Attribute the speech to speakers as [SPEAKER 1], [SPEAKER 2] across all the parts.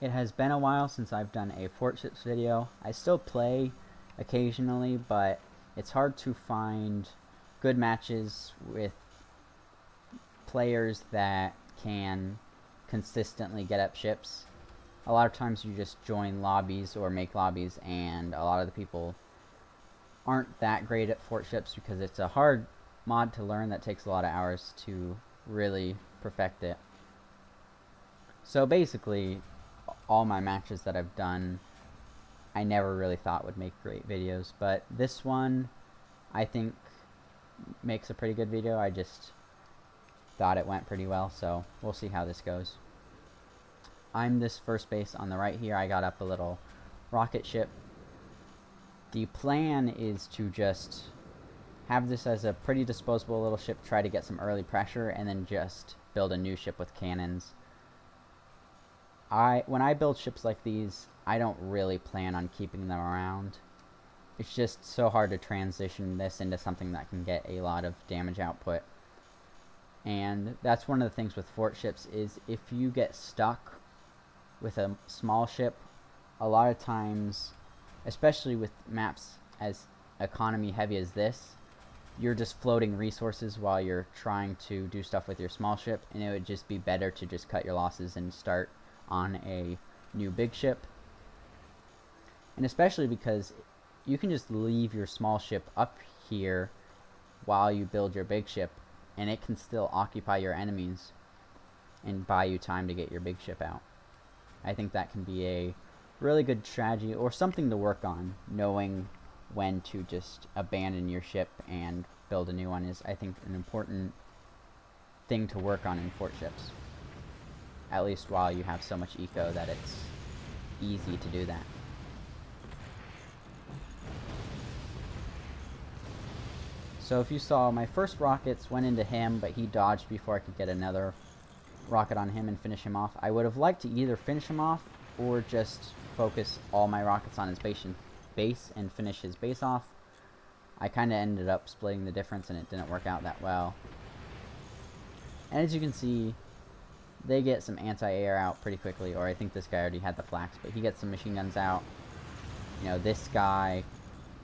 [SPEAKER 1] It has been a while since I've done a Fortships video. I still play occasionally, but it's hard to find good matches with players that can consistently get up ships. A lot of times you just join lobbies or make lobbies, and a lot of the people aren't that great at Fortships because it's a hard mod to learn that takes a lot of hours to really perfect it. So basically, all my matches that I've done, I never really thought would make great videos, but this one I think makes a pretty good video. I just thought it went pretty well, so we'll see how this goes. I'm this first base on the right here. I got up a little rocket ship. The plan is to just have this as a pretty disposable little ship, try to get some early pressure, and then just build a new ship with cannons. When I build ships like these, I don't really plan on keeping them around. It's just so hard to transition this into something that can get a lot of damage output. And that's one of the things with Fortships is if you get stuck with a small ship, a lot of times, especially with maps as economy heavy as this, you're just floating resources while you're trying to do stuff with your small ship, and it would just be better to just cut your losses and start on a new big ship. And especially because you can just leave your small ship up here while you build your big ship, and it can still occupy your enemies and buy you time to get your big ship out. I think that can be a really good strategy or something to work on. Knowing when to just abandon your ship and build a new one is, I think, an important thing to work on in Fortships. At least while you have so much eco that it's easy to do that. So if you saw, my first rockets went into him, but he dodged before I could get another rocket on him and finish him off. I would have liked to either finish him off or just focus all my rockets on his base and finish his base off. I kind of ended up splitting the difference, and it didn't work out that well. And as you can see, they get some anti-air out pretty quickly, or I think this guy already had the flax, but he gets some machine guns out. You know, this guy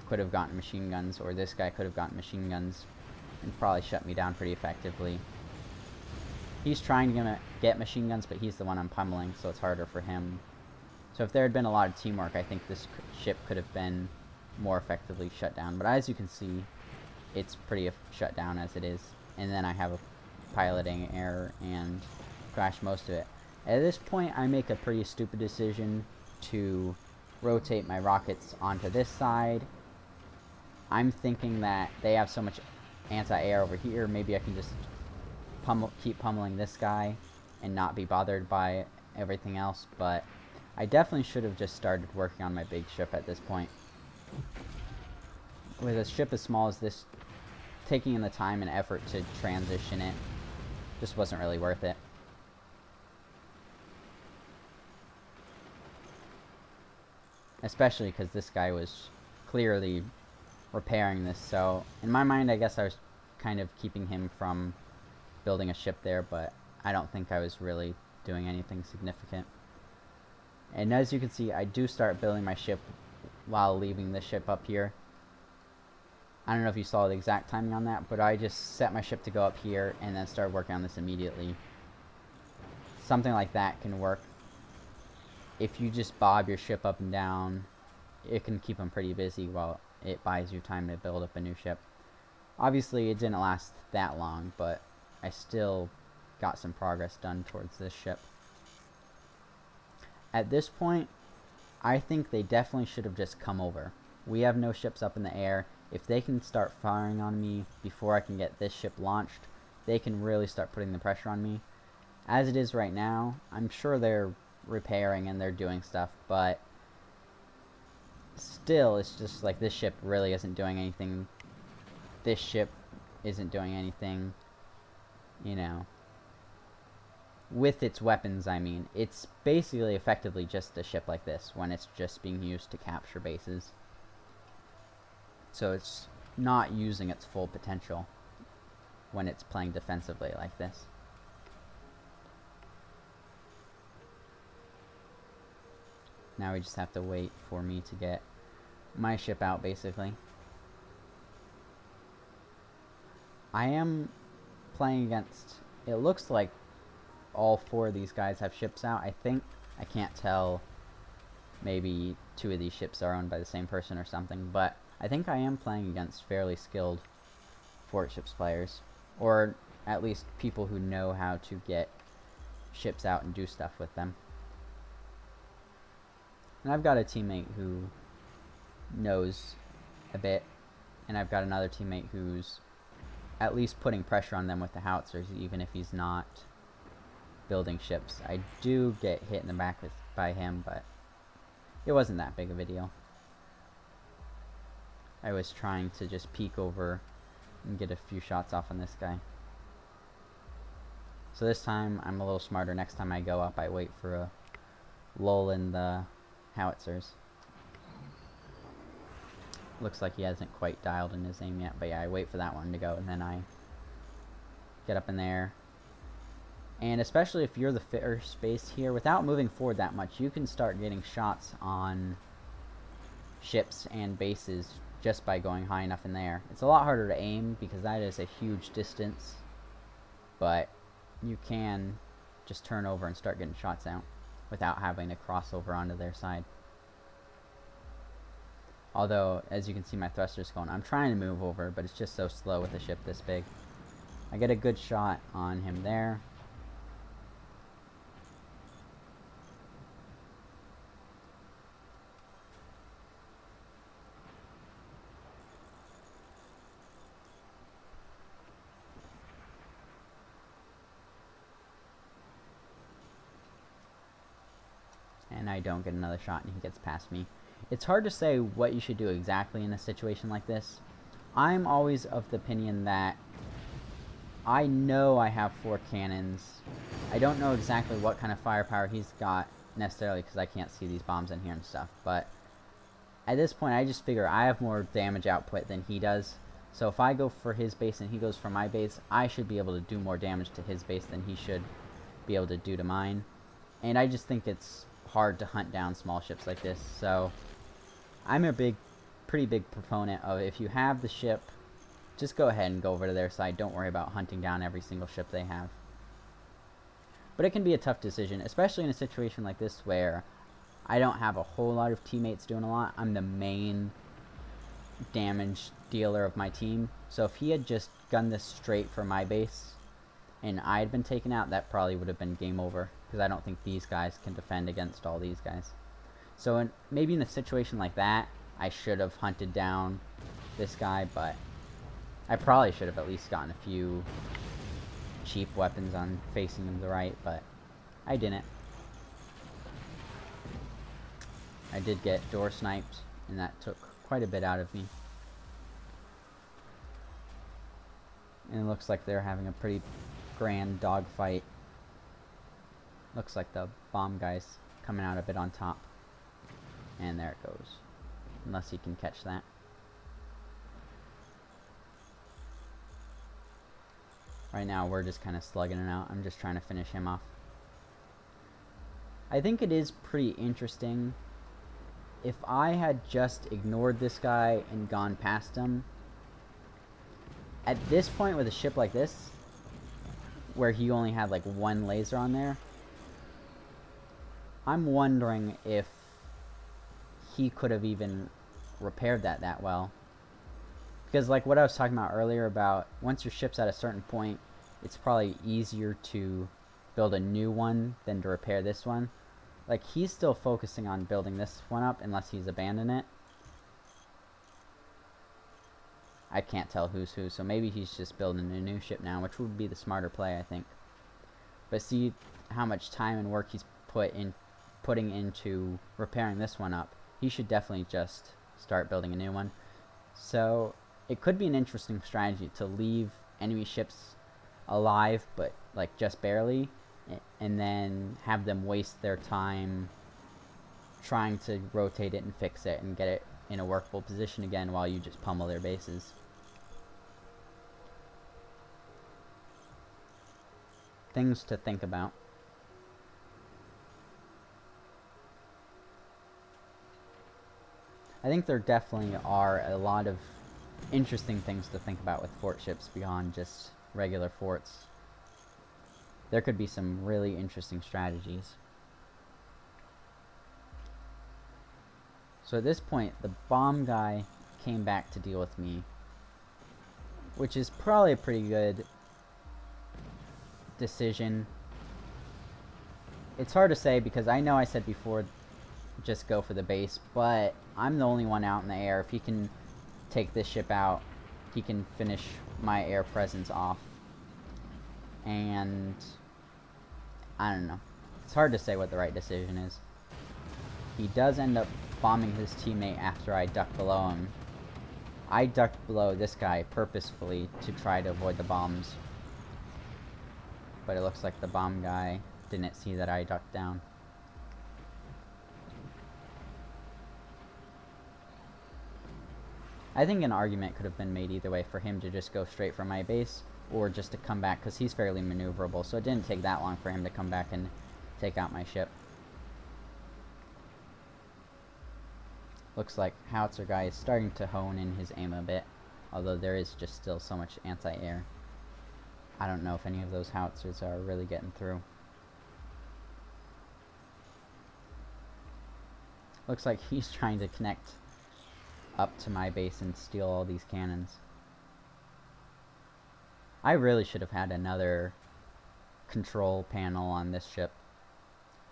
[SPEAKER 1] could have gotten machine guns, or this guy could have gotten machine guns and probably shut me down pretty effectively. He's trying to get machine guns, but he's the one I'm pummeling, so it's harder for him. So if there had been a lot of teamwork, I think this ship could have been more effectively shut down. But as you can see, it's pretty shut down as it is. And then I have a piloting error and crash most of it. At this point, I make a pretty stupid decision to rotate my rockets onto this side. I'm thinking that they have so much anti-air over here, maybe I can just keep pummeling this guy and not be bothered by everything else, but I definitely should have just started working on my big ship at this point. With a ship as small as this, taking in the time and effort to transition it just wasn't really worth it. Especially because this guy was clearly repairing this, so in my mind I guess I was kind of keeping him from building a ship there, but I don't think I was really doing anything significant. And as you can see, I do start building my ship while leaving this ship up here. I don't know if you saw the exact timing on that, but I just set my ship to go up here and then started working on this immediately. Something like that can work. If you just bob your ship up and down, it can keep them pretty busy while it buys you time to build up a new ship. Obviously it didn't last that long, but I still got some progress done towards this ship. At this point, I think they definitely should have just come over. We have no ships up in the air. If they can start firing on me before I can get this ship launched, they can really start putting the pressure on me. As it is right now, I'm sure they're repairing and they're doing stuff, but still, it's just like this ship really isn't doing anything. This ship isn't doing anything, you know. With its weapons, I mean. It's basically effectively just a ship like this when it's just being used to capture bases. So it's not using its full potential when it's playing defensively like this. Now we just have to wait for me to get my ship out, basically. I am playing against... It looks like all 4 of these guys have ships out, I think. I can't tell. Maybe 2 of these ships are owned by the same person or something, but I think I am playing against fairly skilled Fortships players. Or at least people who know how to get ships out and do stuff with them. And I've got a teammate who knows a bit, and I've got another teammate who's at least putting pressure on them with the howitzers, even if he's not building ships. I do get hit in the back by him, but it wasn't that big of a deal. I was trying to just peek over and get a few shots off on this guy. So this time I'm a little smarter. Next time I go up, I wait for a lull in the howitzers. Looks like he hasn't quite dialed in his aim yet, but yeah, I wait for that one to go, and then I get up in there. And especially if you're the first base here, without moving forward that much, you can start getting shots on ships and bases just by going high enough in there. It's a lot harder to aim because that is a huge distance, but you can just turn over and start getting shots out without having to cross over onto their side. Although, as you can see, my thruster's going. I'm trying to move over, but it's just so slow with a ship this big. I get a good shot on him there. And I don't get another shot, and he gets past me. It's hard to say what you should do exactly in a situation like this. I'm always of the opinion that I know I have 4 cannons. I don't know exactly what kind of firepower he's got necessarily because I can't see these bombs in here and stuff, but at this point I just figure I have more damage output than he does. So if I go for his base and he goes for my base, I should be able to do more damage to his base than he should be able to do to mine. And I just think it's hard to hunt down small ships like this, so I'm a pretty big proponent of, if you have the ship, just go ahead and go over to their side. Don't worry about hunting down every single ship they have. But it can be a tough decision, especially in a situation like this where I don't have a whole lot of teammates doing a lot. I'm the main damage dealer of my team, so if he had just gunned this straight for my base and I had been taken out, that probably would have been game over, because I don't think these guys can defend against all these guys. So maybe in a situation like that, I should have hunted down this guy, but I probably should have at least gotten a few cheap weapons on facing him to the right, but I didn't. I did get door sniped, and that took quite a bit out of me. And it looks like they're having a pretty grand dogfight. Looks like the bomb guy's coming out a bit on top. And there it goes. Unless he can catch that. Right now we're just kind of slugging it out. I'm just trying to finish him off. I think it is pretty interesting. If I had just ignored this guy and gone past him, at this point with a ship like this, where he only had like 1 laser on there, I'm wondering if he could have even repaired that well. Because like what I was talking about earlier about once your ship's at a certain point, it's probably easier to build a new one than to repair this one. Like, he's still focusing on building this one up unless he's abandoned it. I can't tell who's who, so maybe he's just building a new ship now, which would be the smarter play, I think. But see how much time and work he's putting into repairing this one up. He should definitely just start building a new one. So it could be an interesting strategy to leave enemy ships alive, but like just barely, and then have them waste their time trying to rotate it and fix it and get it in a workable position again while you just pummel their bases. Things to think about. I think there definitely are a lot of interesting things to think about with fort ships beyond just regular forts. There could be some really interesting strategies. So at this point, the bomb guy came back to deal with me, which is probably a pretty good decision. It's hard to say because I know I said before just go for the base, but I'm the only one out in the air. If he can take this ship out, he can finish my air presence off. And I don't know. It's hard to say what the right decision is. He does end up bombing his teammate after I duck below him. I ducked below this guy purposefully to try to avoid the bombs. But it looks like the bomb guy didn't see that I ducked down. I think an argument could have been made either way for him to just go straight for my base or just to come back because he's fairly maneuverable, so it didn't take that long for him to come back and take out my ship. Looks like Howitzer guy is starting to hone in his aim a bit, although there is just still so much anti-air. I don't know if any of those howitzers are really getting through. Looks like he's trying to connect up to my base and steal all these cannons. I really should have had another control panel on this ship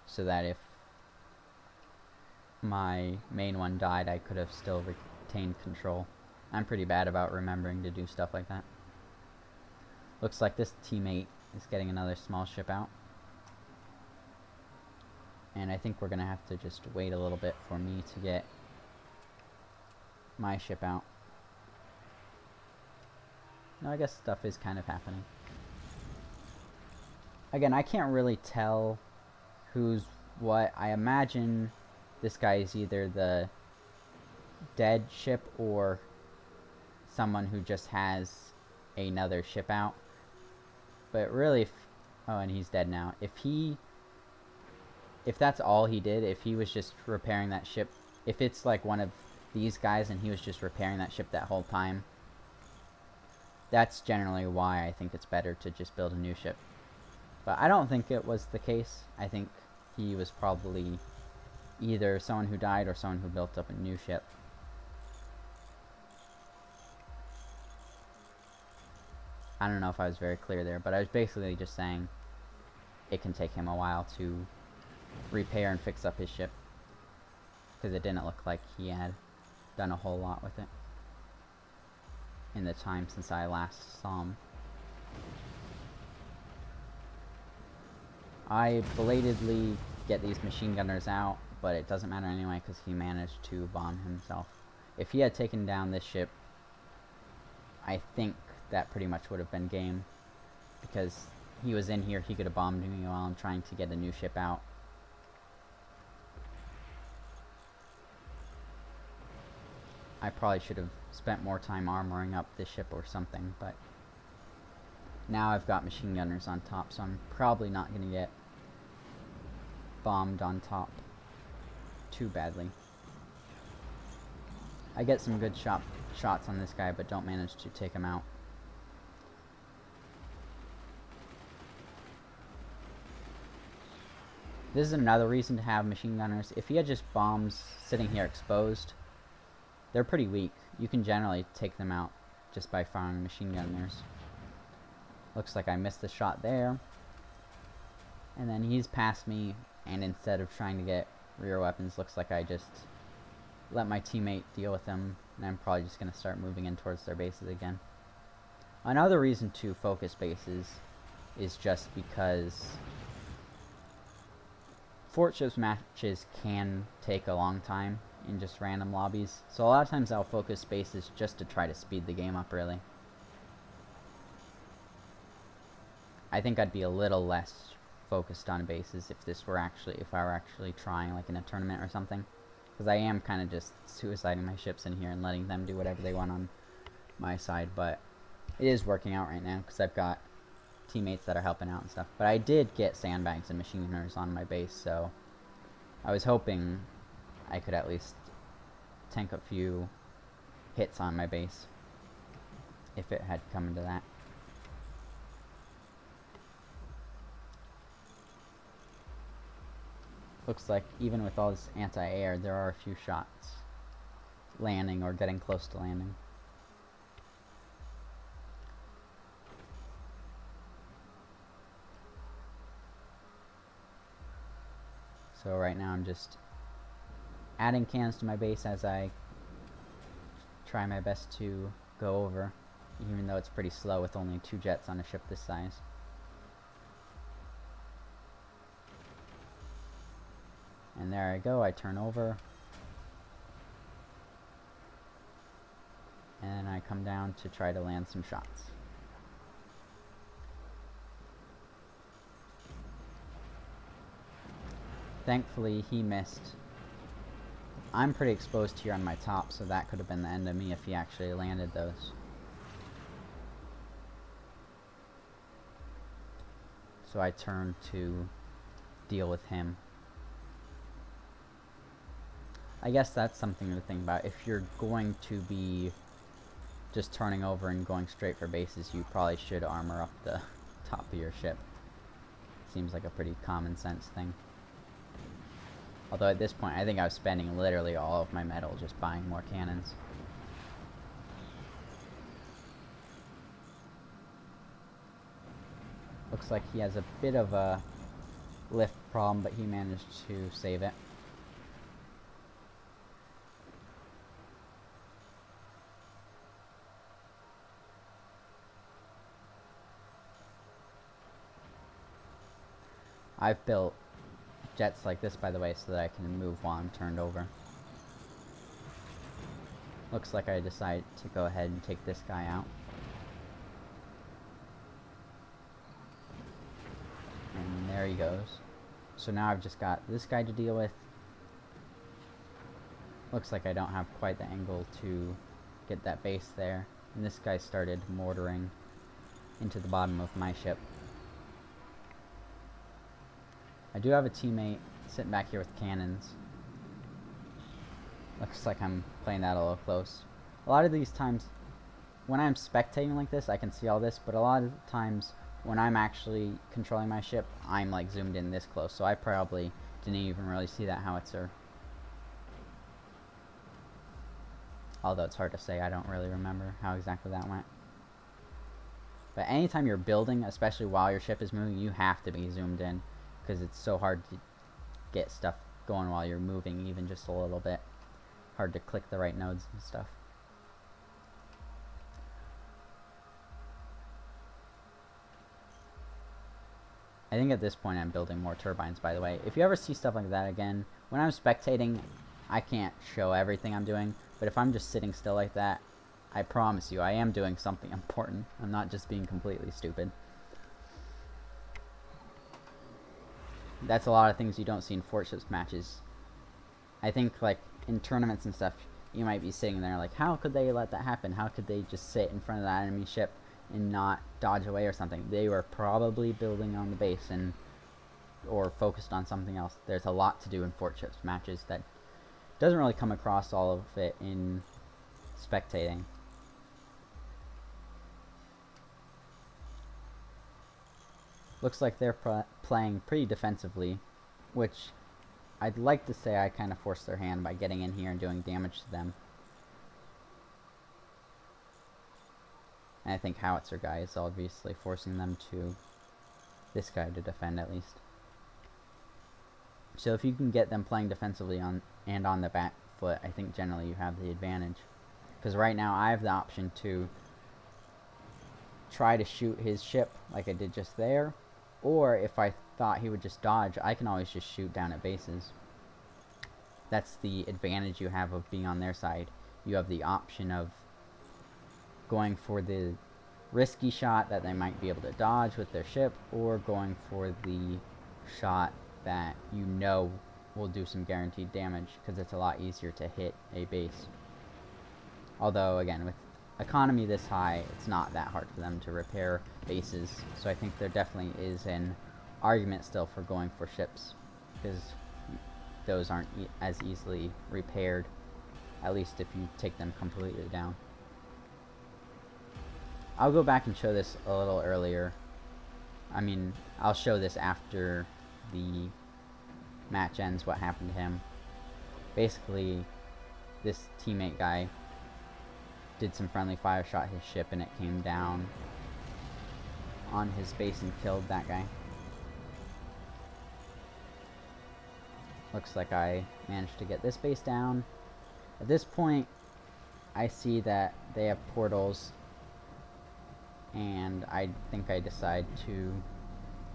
[SPEAKER 1] so that if my main one died, I could have still retained control. I'm pretty bad about remembering to do stuff like that. Looks like this teammate is getting another small ship out. And I think we're going to have to just wait a little bit for me to get my ship out. No, I guess stuff is kind of happening. Again, I can't really tell who's what. I imagine this guy is either the dead ship or someone who just has another ship out. But really, oh, and he's dead now. If that's all he did, if he was just repairing that ship, if it's like one of these guys and he was just repairing that ship that whole time, that's generally why I think it's better to just build a new ship. But I don't think it was the case. I think he was probably either someone who died or someone who built up a new ship. I don't know if I was very clear there, but I was basically just saying it can take him a while to repair and fix up his ship, because it didn't look like he had done a whole lot with it in the time since I last saw him. I belatedly get these machine gunners out, but it doesn't matter anyway because he managed to bomb himself. If he had taken down this ship, I think that pretty much would have been game, because he was in here, he could have bombed me while I'm trying to get a new ship out. I probably should have spent more time armoring up this ship or something, but now I've got machine gunners on top, so I'm probably not going to get bombed on top too badly. I get some good shots on this guy, but don't manage to take him out. This is another reason to have machine gunners. If he had just bombs sitting here exposed, they're pretty weak. You can generally take them out just by firing machine gunners. Looks like I missed the shot there. And then he's past me, and instead of trying to get rear weapons, looks like I just let my teammate deal with them, and I'm probably just going to start moving in towards their bases again. Another reason to focus bases is just because Fortships matches can take a long time in just random lobbies, so a lot of times I'll focus bases just to try to speed the game up, really. I think I'd be a little less focused on bases if I were actually trying like in a tournament or something, because I am kind of just suiciding my ships in here and letting them do whatever they want on my side. But it is working out right now because I've got teammates that are helping out and stuff. But I did get sandbags and machine gunners on my base, so I was hoping I could at least tank a few hits on my base if it had come to that. Looks like even with all this anti-air, there are a few shots landing or getting close to landing. So right now I'm just adding cannons to my base as I try my best to go over, even though it's pretty slow with only 2 jets on a ship this size. And there I go, I turn over. And I come down to try to land some shots. Thankfully, he missed. I'm pretty exposed here on my top, so that could have been the end of me if he actually landed those. So I turned to deal with him. I guess that's something to think about. If you're going to be just turning over and going straight for bases, you probably should armor up the top of your ship. Seems like a pretty common sense thing. Although at this point, I think I was spending literally all of my metal just buying more cannons. Looks like he has a bit of a lift problem, but he managed to save it. I've built jets like this, by the way, so that I can move while I'm turned over. Looks like I decide to go ahead and take this guy out. And there he goes. So now I've just got this guy to deal with. Looks like I don't have quite the angle to get that base there. And this guy started mortaring into the bottom of my ship. I do have a teammate sitting back here with cannons. Looks like I'm playing that a little close. A lot of these times, when I'm spectating like this, I can see all this, but a lot of times, when I'm actually controlling my ship, I'm like zoomed in this close, so I probably didn't even really see that howitzer. Although it's hard to say, I don't really remember how exactly that went. But anytime you're building, especially while your ship is moving, you have to be zoomed in, because it's so hard to get stuff going while you're moving, even just a little bit. Hard to click the right nodes and stuff. I think at this point I'm building more turbines, by the way. If you ever see stuff like that again, when I'm spectating, I can't show everything I'm doing, but if I'm just sitting still like that, I promise you, I am doing something important. I'm not just being completely stupid. That's a lot of things you don't see in Fortships matches. I think, like, in tournaments and stuff, you might be sitting there like, how could they let that happen? How could they just sit in front of that enemy ship and not dodge away or something? They were probably building on the base and or focused on something else. There's a lot to do in Fortships matches that doesn't really come across all of it in spectating. Looks like they're playing pretty defensively, which I'd like to say I kind of forced their hand by getting in here and doing damage to them. And I think howitzer guy is obviously forcing them to, this guy to defend at least. So if you can get them playing defensively on the back foot, I think generally you have the advantage. Because right now I have the option to try to shoot his ship like I did just there, or if I thought he would just dodge, I can always just shoot down at bases. That's the advantage you have of being on their side. You have the option of going for the risky shot that they might be able to dodge with their ship, or going for the shot that you know will do some guaranteed damage, because it's a lot easier to hit a base. Although, again, with economy this high, it's not that hard for them to repair bases, so I think there definitely is an argument still for going for ships, because those aren't as easily repaired. At least if you take them completely down. I'll go back and show this a little earlier. I mean, I'll show this after the match ends, what happened to him. Basically, this teammate guy did some friendly fire, shot his ship, and it came down on his base and killed that guy. Looks like I managed to get this base down. At this point, I see that they have portals, and I think I decide to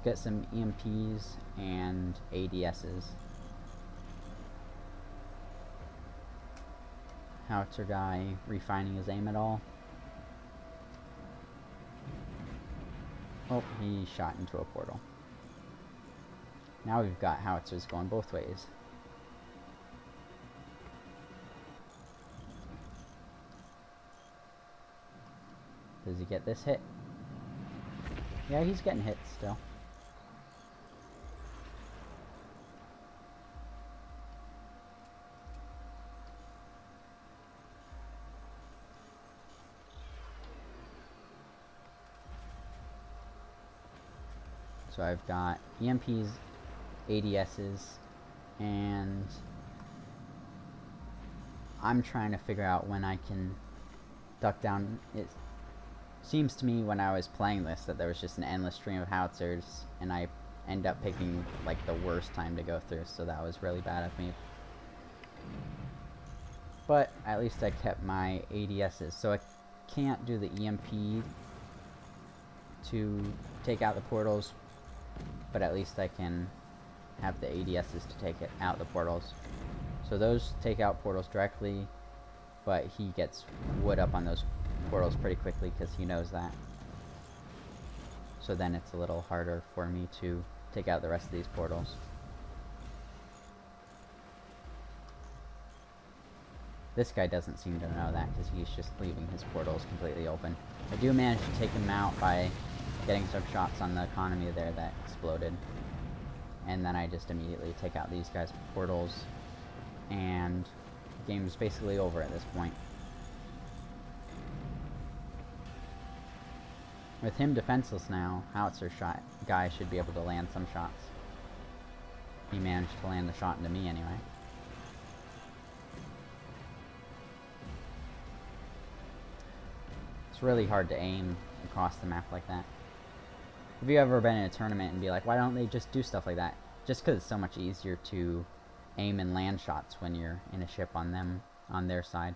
[SPEAKER 1] get some EMPs and ADSs. Howitzer guy refining his aim at all. Oh, he shot into a portal. Now we've got howitzers going both ways. Does he get this hit? Yeah, he's getting hit still. So I've got EMPs, ADSs, and I'm trying to figure out when I can duck down. It seems to me when I was playing this that there was just an endless stream of howitzers, and I end up picking like the worst time to go through, so that was really bad of me. But at least I kept my ADSs, so I can't do the EMP to take out the portals, but at least I can have the ADSs to take it out the portals. So those take out portals directly, but he gets wood up on those portals pretty quickly because he knows that. So then it's a little harder for me to take out the rest of these portals. This guy doesn't seem to know that because he's just leaving his portals completely open. I do manage to take him out by getting some shots on the economy there that exploded. And then I just immediately take out these guys' portals, and the game is basically over at this point. With him defenseless now, howitzer shot guy should be able to land some shots. He managed to land the shot into me anyway. It's really hard to aim across the map like that. Have you ever been in a tournament and be like, why don't they just do stuff like that? Just because it's so much easier to aim and land shots when you're in a ship on their side.